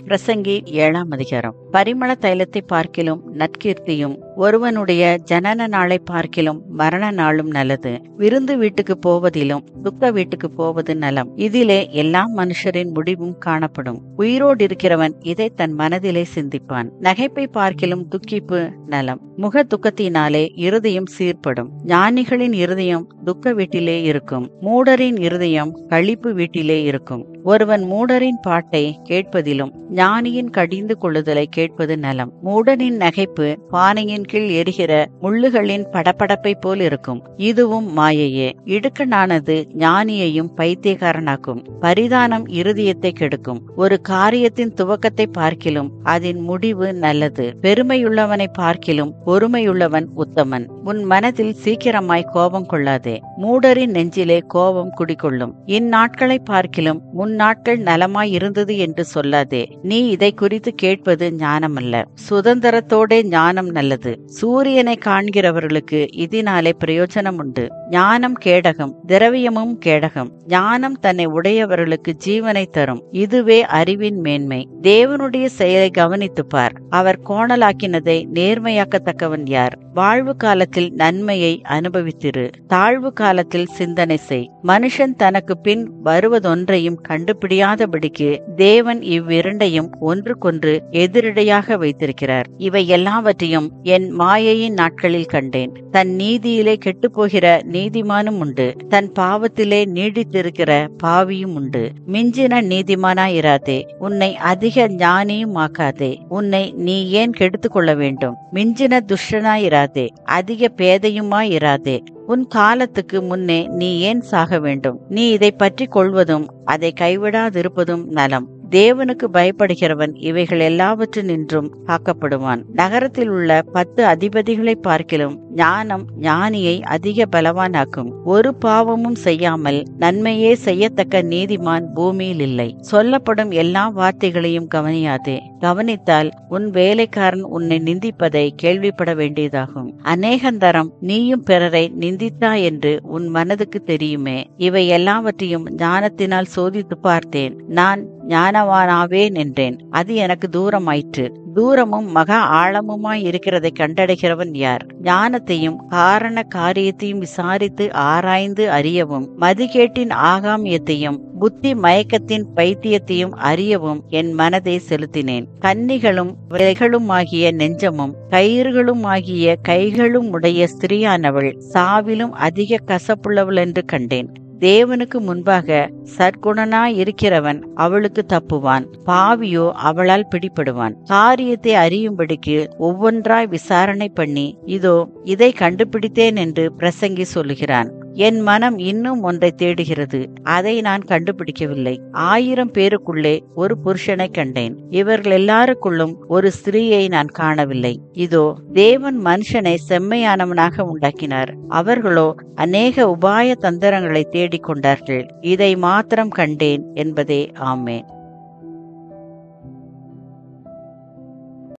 பிரசங்கி 7ஆம் அதிகாரம். பரிமள தைலத்தை பார்க்கிலும் நற்கீர்த்தியும் ஒருவனுடைய ஜனன நாளை பார்க்கிலும் மரண நாளும் நல்லது. விருந்து வீட்டுக்கு போவதிலும் துக்க வீட்டுக்கு போவது நலம். இதிலே எல்லா மனுஷரின் முடிவும் காணப்படும். உயிரோடு இருக்கிறவன் இதை தன் மனதிலே சிந்திப்பான். நகைப்பை பார்க்கிலும் துக்கிப்பு நலம். முக துக்கத்தினாலே இருதயம் சீர்படும். ஞானிகளின் இருதயம் துக்க வீட்டிலே இருக்கும், மூடரின் இருதயம் களிப்பு வீட்டிலே இருக்கும். ஒருவன் மூடரின் பாட்டை கேட்பதிலும் ஞானியின் கடிந்து கொள்ளுதலை கேட்பது நலம். மூடனின் நகைப்பு பானையின் கீழ் எரிகிற முள்ளுகளின் படபடப்பை போல் இருக்கும், இதுவும் மாயையே. இடுக்கணானது ஞானியையும் பைத்தியக்காரனாக்கும். பரிதானம் இருதயத்தை கெடுக்கும். ஒரு காரியத்தின் துவக்கத்தை பார்க்கிலும் அதன் முடிவு நல்லது. பெருமையுள்ளவனை பார்க்கிலும் பொறுமையுள்ளவன் உத்தமன். உன் மனதில் சீக்கிரமாய் கோபம் கொள்ளாதே, மூடரின் நெஞ்சிலே கோபம் குடிகொள்ளும். இந்நாட்களை பார்க்கிலும் முன்னாட்கள் நலமாய் இருந்தது என்று சொல்லாதே. நீ இதை குறித்து கேட்பது ஞானமல்ல, சுதந்திரத்தோட ஞானம் நல்லது. சூரியனை காண்கிறவர்களுக்கு இதனாலே பிரயோஜனம் உண்டு. ஞானம் கேடகம், திரவியமும் கேடகம். ஞானம் தன்னை உடையவர்களுக்கு ஜீவனை தரும், இதுவே அறிவின் மேன்மை. தேவனுடைய செயலை கவனித்து பார், அவர் கோணலாக்கினதை நேர்மையாக்கத்தக்கவன் யார்? வாழ்வு காலத்தில் நன்மையை அனுபவித்திரு, தாழ்வு காலத்தில் சிந்தனை செய். மனுஷன் தனக்கு பின் வருவதொன்றையும் கண்டுபிடியாதபடிக்கு தேவன் இவ்விரண்டையும் ஒன்றுக்கொன்று எதிரிடையாக வைத்திருக்கிறார். இவை எல்லாவற்றையும் என் மாயையின் நாட்களில் கண்டேன். தன் நீதியிலே கெட்டுப்போகிற நீதிமானும் உண்டு, தன் பாவத்திலே நீடித்திருக்கிற பாவியும் உண்டு. மிஞ்சின நீதிமானாயிராதே, உன்னை அதிக ஞானியும் ஆக்காதே. உன்னை நீ ஏன் கெடுத்து கொள்ள வேண்டும்? மிஞ்சின துஷ்டனாயிராதே, அதிக பேதையுமாயிராதே. உன் காலத்துக்கு முன்னே நீ ஏன் சாக வேண்டும்? நீ இதை பற்றி கொள்வதும் அதை கைவிடாதிருப்பதும் நலம். தேவனுக்கு பயப்படுகிறவன் இவைகள் எல்லாவற்றினின்றும் காக்கப்படுவான். நகரத்தில் உள்ள 10 அதிபதிகளை பார்க்கிலும் ஞானம் ஞானியை அதிக பலவானாக்கும். ஒரு பாவமும் செய்யாமல் நன்மையே செய்யத்தக்க நீதிமான் பூமியில் இல்லை. சொல்லப்படும் எல்லா வார்த்தைகளையும் கவனியாதே, கவனித்தால் உன் வேலைக்காரன் உன்னை நிந்திப்பதை கேள்விப்பட வேண்டியதாகும். அநேகந்தரம் நீயும் பிறரை நிந்தித்தா என்று உன் மனதுக்கு தெரியுமே. இவை எல்லாவற்றையும் ஞானத்தினால் சோதித்து பார்த்தேன், நான் ஞானவானாவேன் என்றேன், அது எனக்கு தூரமாயிற்று. தூரமும் மகா ஆழமுமாய் இருக்கிறதை கண்டடைகிறவன் யார்? ஞானத்தையும் காரண காரியத்தையும் விசாரித்து ஆராய்ந்து அறியவும், மதிகேட்டின் ஆகாமியத்தையும் புத்தி மயக்கத்தின் பைத்தியத்தையும் அறியவும் என் மனதை செலுத்தினேன். கன்னிகளும் விலைகளுமாகிய நெஞ்சமும் கயிறுகளுமாகிய கைகளும் உடைய ஸ்திரியானவள் சாவிலும் அதிக கசப்புள்ளவள் என்று கண்டேன். தேவனுக்கு முன்பாக சற்குணனாயிருக்கிறவன் அவளுக்கு தப்புவான், பாவியோ அவளால் பிடிபடுவான். காரியத்தை அறியும்படிக்கு ஒவ்வொன்றாய் விசாரணை பண்ணி இதோ இதை கண்டுபிடித்தேன் என்று பிரசங்கி சொல்லுகிறான். என் மனம் இன்னும் ஒன்றை தேடுகிறது, அதை நான் கண்டுபிடிக்கவில்லை. 1000 பேருக்குள்ளே ஒரு புருஷனை கண்டேன், இவர்கள் எல்லாருக்குள்ளும் ஒரு ஸ்திரீயை நான் காணவில்லை. இதோ தேவன் மனுஷனை செம்மையானவனாக உண்டாக்கினார், அவர்களோ அநேக உபாய தந்திரங்களை தேடிக்கொண்டார்கள். இதை மாத்திரம் கண்டேன் என்பதே. ஆமேன்.